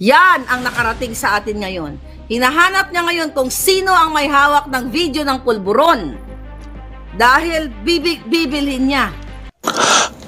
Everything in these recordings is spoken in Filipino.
Yan ang nakarating sa atin ngayon. Hinahanap niya ngayon kung sino ang may hawak ng video ng pulburon. Dahil bibilhin niya.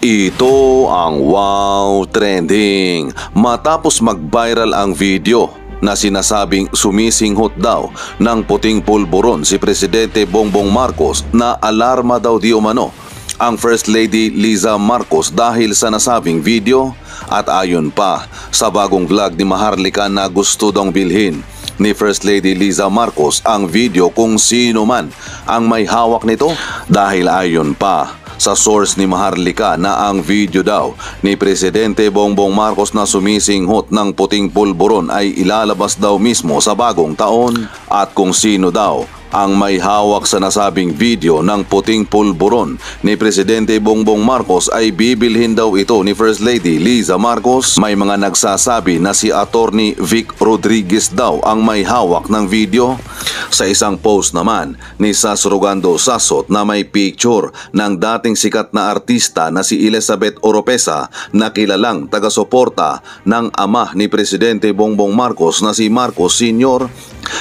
Ito ang wow trending. Matapos mag-viral ang video na sinasabing sumisinghot daw ng puting pulburon si Presidente Bongbong Marcos, na alarma daw di umano ang First Lady Liza Marcos dahil sa nasabing video. At ayon pa sa bagong vlog ni Maharlika na gusto daw bilhin ni First Lady Liza Marcos ang video kung sino man ang may hawak nito, dahil ayon pa sa source ni Maharlika na ang video daw ni Presidente Bongbong Marcos na sumisinghot ng puting pulburon ay ilalabas daw mismo sa bagong taon, at kung sino daw ang may hawak sa nasabing video ng puting pulburon ni Presidente Bongbong Marcos ay bibilhin daw ito ni First Lady Liza Marcos. May mga nagsasabi na si Attorney Vic Rodriguez daw ang may hawak ng video. Sa isang post naman ni Sas Rogando Sasot na may picture ng dating sikat na artista na si Elizabeth Oropesa, na kilalang taga-suporta ng ama ni Presidente Bongbong Marcos na si Marcos Sr.,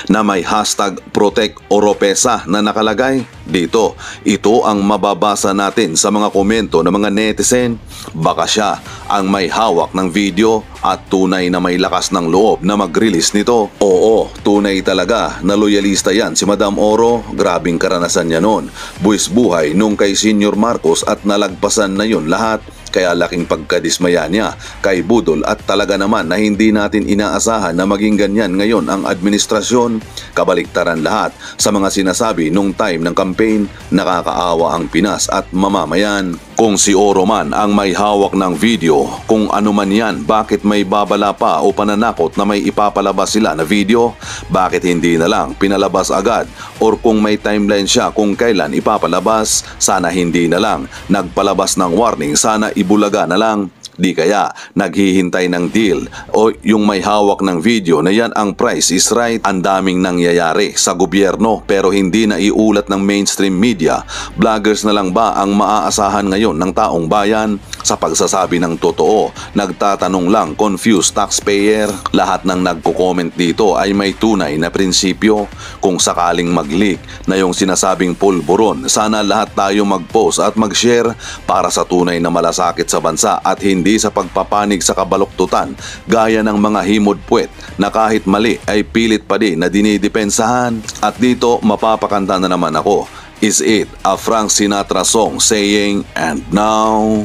na may hashtag Protect Oropesa na nakalagay dito. Ito ang mababasa natin sa mga komento ng mga netizen. Baka siya ang may hawak ng video at tunay na may lakas ng loob na mag-release nito. Oo, tunay talaga na loyalista yan si Madam Oro. Grabing karanasan niya noon. Buwis buhay nung kay Senior Marcos at nalagpasan na yun lahat. Kaya laking pagkadismaya niya kay Budol, at talaga naman na hindi natin inaasahan na maging ganyan ngayon ang administrasyon. Kabaliktaran lahat sa mga sinasabi nung time ng campaign. Nakakaawa ang Pinas at mamamayan. Kung si Oro man ang may hawak ng video, kung ano man yan, bakit may babala pa o pananakot na may ipapalabas sila na video? Bakit hindi na lang pinalabas agad? Or kung may timeline siya kung kailan ipapalabas, sana hindi na lang nagpalabas ng warning, sana ibulaga na lang. Di kaya naghihintay ng deal o yung may hawak ng video na yan ang price is right. Ang daming nangyayari sa gobyerno pero hindi na iulat ng mainstream media. Vloggers na lang ba ang maaasahan ngayon ng taong bayan sa pagsasabi ng totoo? Nagtatanong lang, confused taxpayer. Lahat ng nagko-comment dito ay may tunay na prinsipyo. Kung sakaling mag-leak na yung sinasabing pulburon, sana lahat tayo mag-post at mag-share para sa tunay na malasakit sa bansa at hindi sa pagpapanig sa kabaluktutan gaya ng mga himod-puwet na kahit mali ay pilit pa din na dinidepensahan. At dito mapapakanta na naman ako. Is it a Frank Sinatra song saying, "And now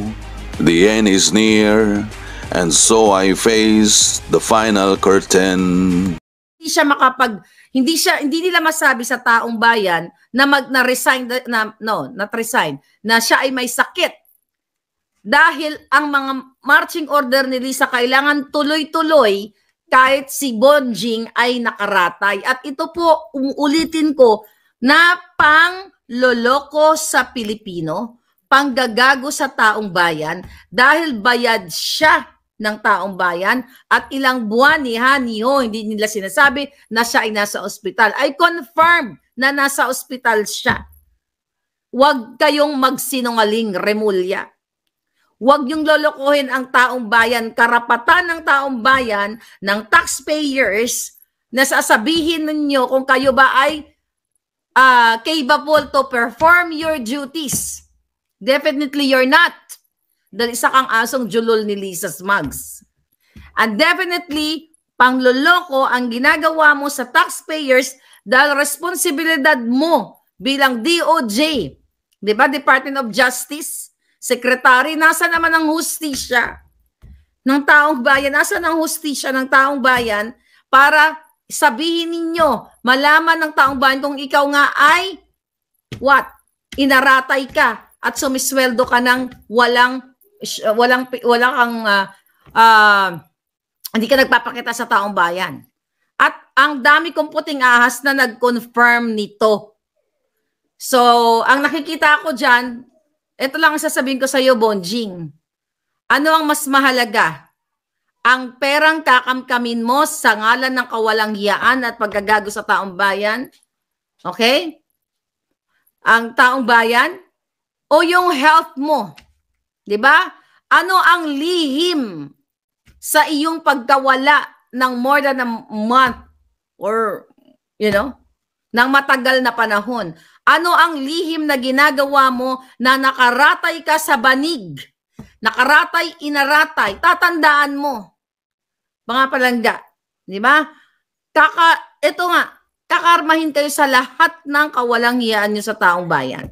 the end is near, and so I face the final curtain." Hindi nila masabi sa taong bayan na resign na siya ay may sakit. Dahil ang mga marching order ni Lisa kailangan tuloy-tuloy kahit si Bonjing ay nakaratay. At ito po, uulitin ko, na pangloloko sa Pilipino, panggagago sa taong bayan, dahil bayad siya ng taong bayan at ilang buwan hindi nila sinasabi na siya ay nasa ospital. I confirm na nasa ospital siya. Huwag kayong magsinungaling, Remulla. Huwag niyong lolokohin ang taong bayan. Karapatan ng taong bayan, ng taxpayers, na sasabihin ninyo kung kayo ba ay capable to perform your duties. Definitely you're not. Dahil isa kang asong julol ni Lisa Smugs. And definitely, pangloloko ang ginagawa mo sa taxpayers dahil responsibilidad mo bilang DOJ. Diba? Department of Justice. Secretary, nasa naman ang hustisya ng taong bayan? Nasa ang hustisya ng taong bayan para sabihin ninyo, malaman ng taong bayan kung ikaw nga ay inaratay ka at sumisweldo ka ng hindi ka nagpapakita sa taong bayan. At ang dami kong puting ahas na nag-confirm nito. So, ang nakikita ko dyan, ito lang ang sasabihin ko sa iyo, Bonjing. Ano ang mas mahalaga? Ang perang kakamkamin mo sa ngalan ng kawalang hiyaan at paggagago sa taong bayan? Okay? Ang taong bayan? O yung health mo? Diba? Ano ang lihim sa iyong pagkawala ng more than a month or, ng matagal na panahon. Ano ang lihim na ginagawa mo na nakaratay ka sa banig? Nakaratay, inaratay. Tatandaan mo. Mga palangga. Di ba? Ito nga, kakarmahin kayo sa lahat ng kawalang hiyaan nyo sa taong bayan.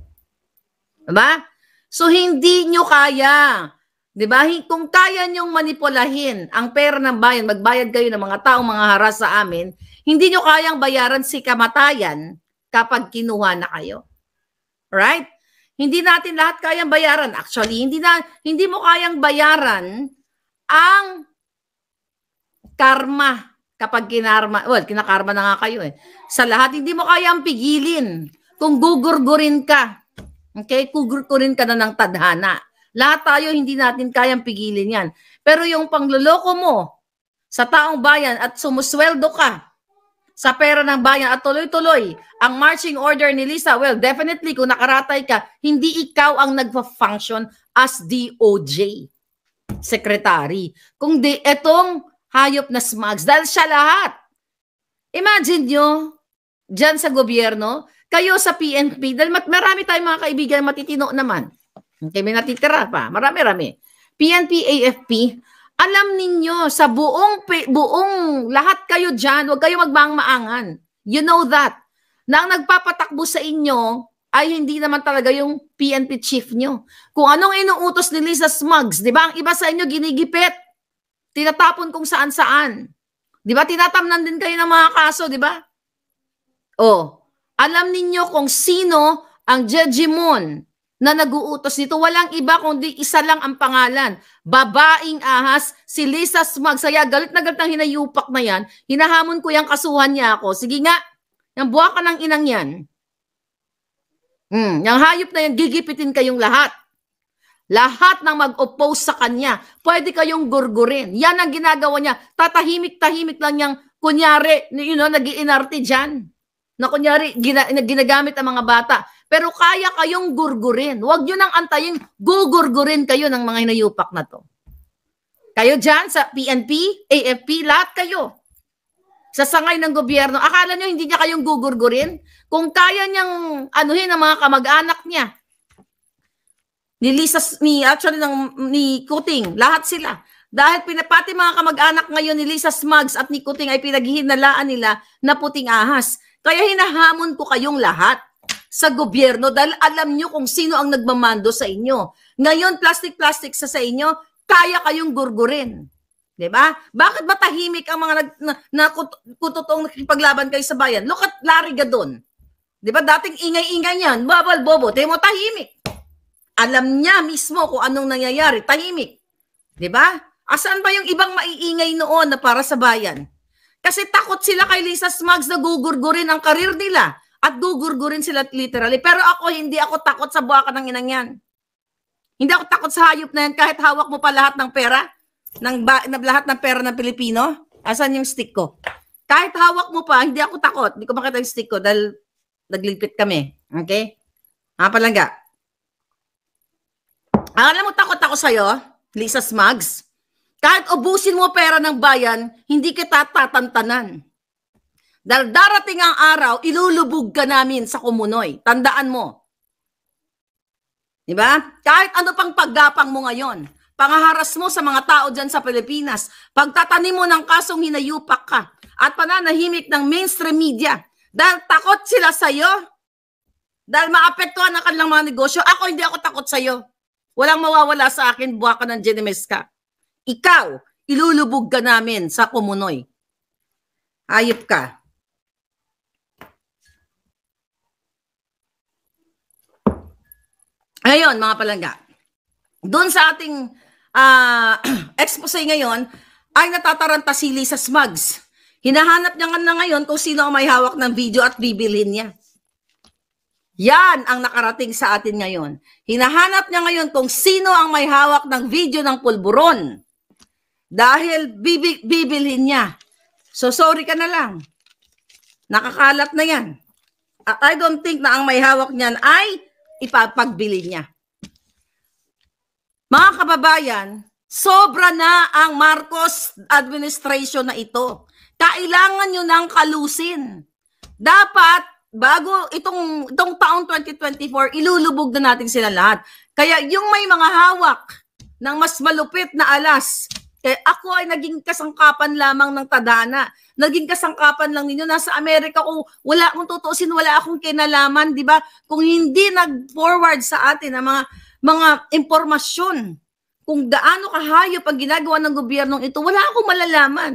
Diba? So, hindi nyo kaya. Diba? Kung kaya nyong manipulahin ang pera ng bayan, magbayad kayo ng mga taong mga haras sa amin, hindi nyo kayang bayaran si kamatayan kapag kinuha na kayo. Right? Hindi natin lahat kayang bayaran. Actually, hindi mo kayang bayaran ang karma kapag kinakarma na nga kayo eh. Sa lahat, hindi mo kayang pigilin kung gugurgurin ka. Okay? Gugurgurin ka na ng tadhana. Lahat tayo, hindi natin kayang pigilin yan. Pero yung pangluloko mo sa taong bayan at sumusweldo ka sa pera ng bayan at tuloy-tuloy ang marching order ni Lisa, well, definitely kung nakaratay ka, hindi ikaw ang nagpa-function as DOJ secretary. Kung di, etong hayop na smugs, dahil siya lahat. Imagine nyo, dyan sa gobyerno, kayo sa PNP, dahil marami tayong mga kaibigan matitino naman. Okay, may natitira pa. Marami-rami. PNP, AFP, alam ninyo, sa buong lahat kayo dyan, huwag kayo magmaang-maangan. You know that. Na ang nagpapatakbo sa inyo ay hindi naman talaga yung PNP chief nyo. Kung anong inuutos ni Lisa Smugs, di ba? Ang iba sa inyo ginigipit. Tinatapon kung saan-saan. Di ba? Tinatamnan din kayo ng mga kaso, di ba? Oh, alam ninyo kung sino ang Jejimon na nag-uutos nito. Walang iba kundi isa lang ang pangalan. Babaeng ahas, si Lisa Smugs. Kaya galit na galit ang hinayupak na yan. Hinahamon ko yung kasuhan niya ako. Sige nga, yung buha ka ng inang yan. Yung hayop na yan, gigipitin kayong lahat. Lahat ng mag-oppose sa kanya, pwede kayong gurgurin. Yan ang ginagawa niya. Tatahimik-tahimik lang niyang, kunyari, nag-iinarte dyan. Na kunyari, ginagamit ang mga bata. Pero kaya kayong gurgurin. Huwag nyo nang antayin, gugurgurin kayo ng mga hinayupak na to. Kayo dyan sa PNP, AFP, lahat kayo. Sa sangay ng gobyerno, akala nyo hindi niya kayong gugurgurin? Kung kaya niyang anuhin ang mga kamag-anak niya, ni Kuting, lahat sila. Dahil pati mga kamag-anak ngayon ni Lisa Smugs at ni Kuting ay pinaghihinalaan nila na puting ahas. Kaya hinahamon ko kayong lahat sa gobyerno dahil alam nyo kung sino ang nagmamando sa inyo. Ngayon, plastic sa inyo, kaya kayong gurgurin. Diba? Bakit ba tahimik ang mga kututong nakipaglaban kayo sa bayan? Look at Larry Gadon. Diba? Dating ingay-ingay yan. Babal, bobo. Tayo mo tahimik. Alam niya mismo kung anong nangyayari. Tahimik. Diba? Asan ba yung ibang maiingay noon na para sa bayan? Kasi takot sila kay Lisa Smugs na gugurgurin ang karir nila. At gugurgurin sila literally. Pero ako, hindi ako takot sa buwakan ng inang yan. Hindi ako takot sa hayop na yan kahit hawak mo pa lahat ng pera. Lahat ng pera ng Pilipino. Asan yung stick ko? Kahit hawak mo pa, hindi ako takot. Hindi ko makita yung stick ko dahil nagligpit kami. Okay? Palangga. Alam mo, takot ako sa'yo, Lisa Smugs. Kahit ubusin mo pera ng bayan, hindi kita tatantanan. Dahil darating ang araw, ilulubog ka namin sa Kumunoy. Tandaan mo. Diba? Kahit ano pang paggapang mo ngayon, pangaharas mo sa mga tao dyan sa Pilipinas, pagtatanim mo ng kasong hinayupak ka, at pananahimik ng mainstream media, dahil takot sila sa'yo, dahil maapektuhan ang kanilang mga negosyo, ako hindi ako takot sa'yo. Walang mawawala sa akin, buha ka ng Genemes ka. Ikaw, ilulubog ka namin sa Kumunoy. Hayop ka. Ngayon, mga palangga, doon sa ating expose ngayon, ay natataranta si Lisa Smugs. Hinahanap niya na ngayon kung sino ang may hawak ng video at bibilhin niya. Yan ang nakarating sa atin ngayon. Hinahanap niya ngayon kung sino ang may hawak ng video ng pulburon. Dahil bibilhin niya. So sorry ka na lang. Nakakalat na yan. At I don't think na ang may hawak niyan ay ipapagbili niya. Mga kababayan, Sobra na ang Marcos administration na ito. Kailangan nyo ng kalusin. Dapat, bago itong taong 2024, ilulubog na natin sila lahat. Kaya yung may mga hawak ng mas malupit na alas, ako ay naging kasangkapan lamang ng tadhana. Naging kasangkapan lang ninyo. Nasa Amerika ko, wala akong tutuusin, wala akong kinalaman, di ba? Kung hindi nag-forward sa atin ang mga impormasyon, kung gaano kahayop ang ginagawa ng gobyernong ito, wala akong malalaman.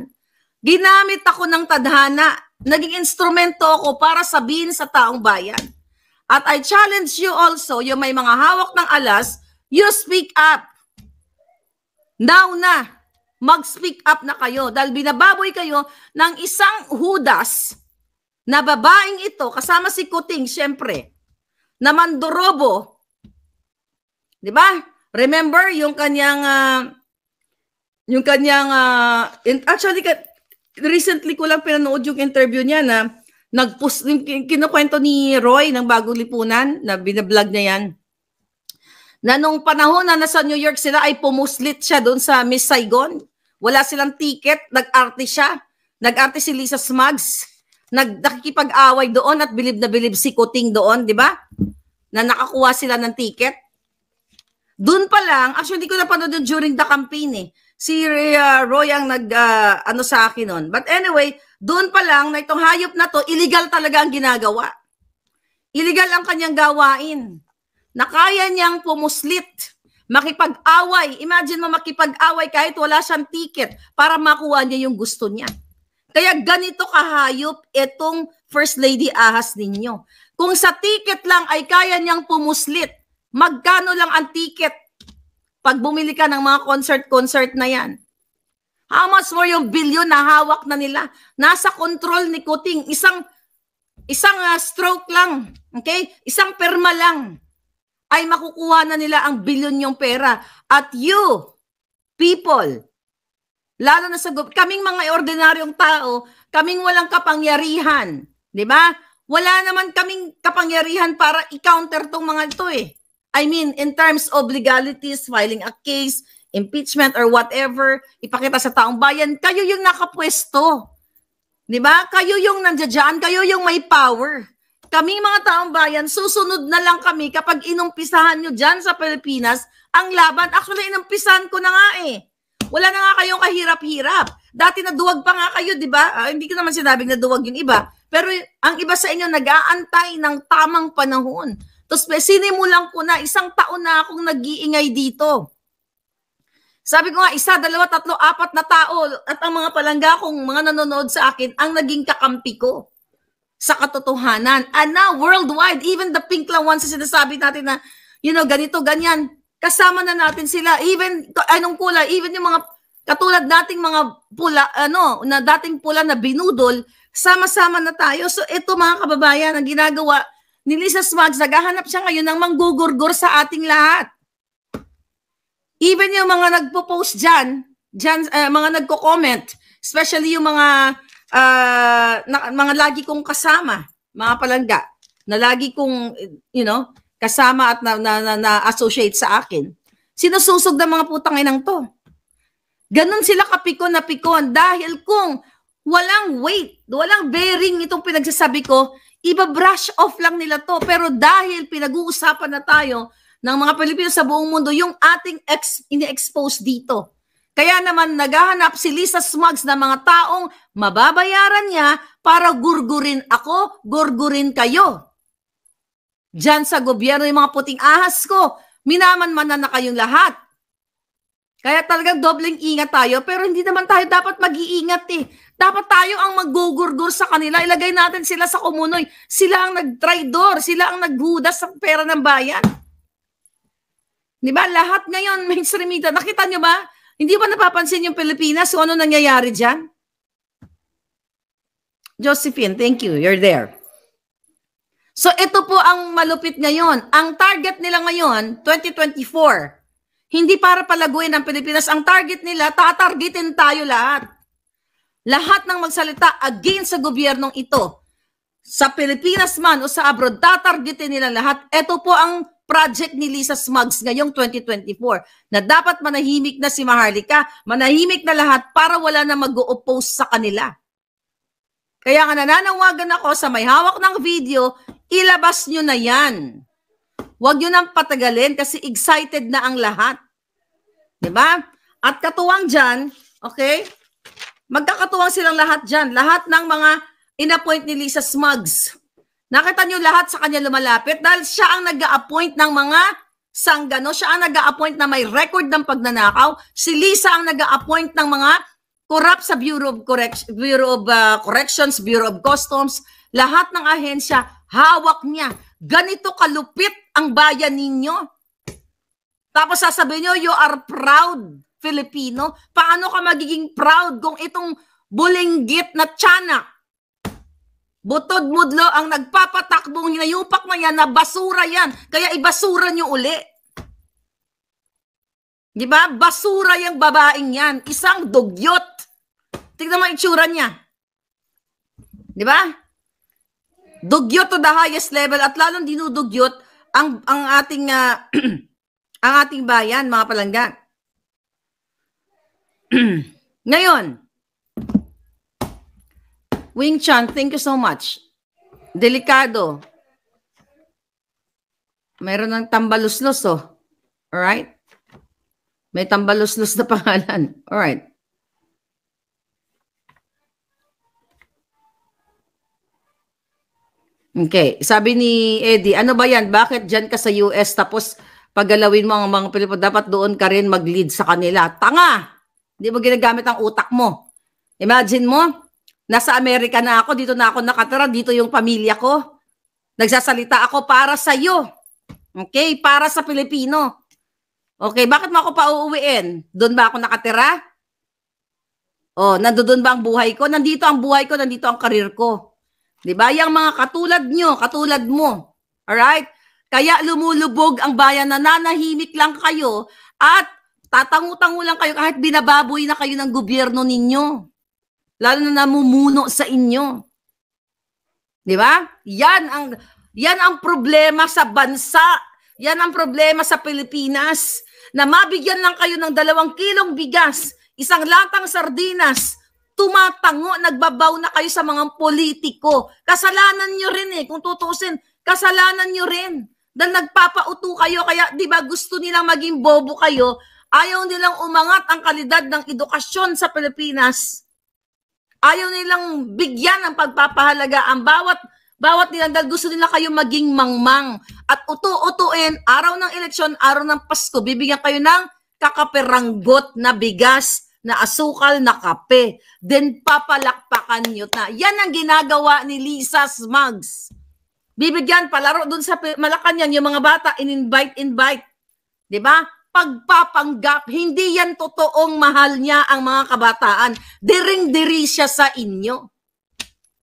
Ginamit ako ng tadhana. Naging instrumento ako para sabihin sa taong bayan. At I challenge you also, yung may mga hawak ng alas, you speak up. Now na, mag-speak up na kayo. Dahil binababoy kayo ng isang hudas na babaeng ito, kasama si Kuting, syempre, na mandorobo. Di ba? Remember yung kanyang actually recently ko lang pinanood yung interview niya na nagpost, kinukwento ni Roy ng Bagong Lipunan na binablog niya yan, na nung panahon na nasa New York sila ay pumuslit siya doon sa Miss Saigon. Wala silang ticket, nag-arte siya. Nag-arte si Lisa Smugs. Nakikipag-away doon at bilib na bilib si Kuting doon, di ba? Na nakakuha sila ng ticket. Doon pa lang, actually hindi ko napanood during the campaign eh. Si Roy ang ano sa akin nun. But anyway, doon pa lang na itong hayop na to, illegal talaga ang ginagawa. Illegal ang kanyang gawain. Na kaya niyang pumuslit, makipag-away. Imagine mo makipag-away kahit wala siyang ticket para makuha niya yung gusto niya. Kaya ganito kahayop itong First Lady Ahas ninyo. Kung sa ticket lang ay kaya niyang pumuslit, magkano lang ang ticket pag bumili ka ng mga concert na yan? How much more yung bilyon na hawak na nila? Nasa control ni Kuting. Isang stroke lang, okay? Isang perma lang ay makukuha na nila ang bilyon yung pera. At you, people, lalo na sa kaming mga ordinaryong tao, kaming walang kapangyarihan. Di ba? Wala naman kaming kapangyarihan para i-counter tong mga ito eh. I mean, in terms of legalities, filing a case, impeachment or whatever, ipakita sa taong bayan, kayo yung nakapwesto. Di ba? Kayo yung nandiyan, kayo yung may power. Kaming mga taong bayan, susunod na lang kami kapag inumpisahan nyo dyan sa Pilipinas ang laban. Actually, inumpisahan ko na nga eh. Wala na nga kayong kahirap-hirap. Dati naduwag pa nga kayo, di ba? Hindi ko naman sinabing naduwag yung iba. Pero ang iba sa inyo, nag-aantay ng tamang panahon. Tapos sinimulan ko na, 1 taon na akong nag-iingay dito. Sabi ko nga, 1, 2, 3, 4 na tao at ang mga palangga kong mga nanonood sa akin ang naging kakampi ko sa katotohanan. And now, worldwide, even the pink lang ones na sinasabi natin na, you know, ganito, ganyan, kasama na natin sila. Even, anong kulay, even yung mga katulad nating mga pula, na dating pula na binudol, sama-sama na tayo. So ito mga kababayan, ang ginagawa ni Lisa Smugs, naghahanap siya ngayon ng manggugurgur sa ating lahat. Even yung mga nagpo-post dyan mga nagko-comment, especially yung mga lagi kong kasama, mga palangga, na lagi kong, kasama at na-associate sa akin. Sinususog ng mga putang inang to. Ganon sila kapikon na pikon dahil kung walang weight, walang bearing itong pinagsasabi ko, iba-brush off lang nila to. Pero dahil pinag-uusapan na tayo ng mga Pilipino sa buong mundo, yung ating ini-expose dito. Kaya naman naghahanap si Lisa Smugs na mga taong mababayaran niya para gurgurin ako, gurgurin kayo. Diyan sa gobyerno, yung mga puting ahas ko, minaman-manan na kayong lahat. Kaya talagang dobleng ingat tayo, pero hindi naman tayo dapat mag-iingat eh. Dapat tayo ang maggugurgur sa kanila. Ilagay natin sila sa kumunoy. Sila ang nagtraidor, sila ang naghudas sa pera ng bayan. Di ba? Lahat ngayon, mainstream media. Nakita nyo ba? Hindi ba napapansin yung Pilipinas kung ano nangyayari dyan? Josephine, thank you. You're there. So ito po ang malupit ngayon. Ang target nila ngayon, 2024, hindi para palaguin ang Pilipinas. Ang target nila, tatargetin tayo lahat. Lahat ng magsalita against sa gobyernong ito. Sa Pilipinas man o sa abroad, tatargetin nila lahat. Ito po ang project ni Lisa Smugs ngayong 2024 na dapat manahimik na si Maharlika, manahimik na lahat para wala na mag-o-oppose sa kanila. Kaya nga nananawagan ako sa may hawak ng video, ilabas nyo na yan. Huwag nyo nang patagalin kasi excited na ang lahat. Diba? At katuwang dyan, okay, magkakatuwang silang lahat dyan. Lahat ng mga in-appoint ni Lisa Smugs. Nakita nyo lahat sa kanya lumalapit dahil siya ang nag-a-appoint ng mga sanggano. Siya ang nag-a-appoint na may record ng pagnanakaw. Si Lisa ang nag-a-appoint ng mga corrupt sa Bureau of Corrections, Bureau of Customs. Lahat ng ahensya, hawak niya. Ganito kalupit ang bayan ninyo. Tapos sasabihin nyo, you are proud Filipino. Paano ka magiging proud kung itong bulinggit na tiyanak, butod mudlo ang nagpapatakbong hinayupak na yan na basura yan. Kaya ibasura nyo uli. Di ba? Basura yung babaeng yan. Isang dugyot. Tignan mo itsura niya. Di ba? Dugyot to the highest level at lalong dinudugyot ang ating ang ating bayan, mga palangga. Ngayon, Wing Chan, thank you so much. Delikado. Mayroon ng tambaluslos, oh. Alright? May tambaluslos na pangalan. Alright. Okay. Sabi ni Eddie, ano ba yan? Bakit dyan ka sa US tapos paggalawin mo ang mga Pilipino, dapat doon ka rin mag-lead sa kanila? Tanga! Hindi mo ginagamit ang utak mo. Imagine mo, nasa Amerika na ako, dito na ako nakatira, dito yung pamilya ko. Nagsasalita ako para sa iyo. Okay? Para sa Pilipino. Okay, bakit mo ako pauuwiin? Doon ba ako nakatira? Oh, nandoon ba ang buhay ko? Nandito ang buhay ko, nandito ang karir ko. 'Di ba? Yang mga katulad nyo, katulad mo. Alright? Kaya lumulubog ang bayan, nananahimik lang kayo at tatangu-tangu lang kayo kahit binababoy na kayo ng gobyerno ninyo. Lalo na namumuno sa inyo. Di ba? Yan ang problema sa bansa. Yan ang problema sa Pilipinas. Na mabigyan lang kayo ng 2 kilong bigas, 1 latang sardinas, tumatango, nagbabaw na kayo sa mga politiko. Kasalanan nyo rin eh. Kung tutusin, kasalanan nyo rin. Dahil nagpapauto kayo, kaya di ba gusto nilang maging bobo kayo, ayaw nilang umangat ang kalidad ng edukasyon sa Pilipinas. Ayaw nilang bigyan ng pagpapahalaga ang bawat nila dahil gusto nila kayo maging mangmang. At utu-utuin, araw ng eleksyon, araw ng Pasko, bibigyan kayo ng kakaperanggot na bigas, na asukal, na kape. Then papalakpakan nyo na. Yan ang ginagawa ni Lisa Smugs. Bibigyan, palaro dun sa Malacanang, yung mga bata, invite. Diba? Pagpapanggap, hindi yan totoong mahal niya ang mga kabataan. Diring-diri siya sa inyo.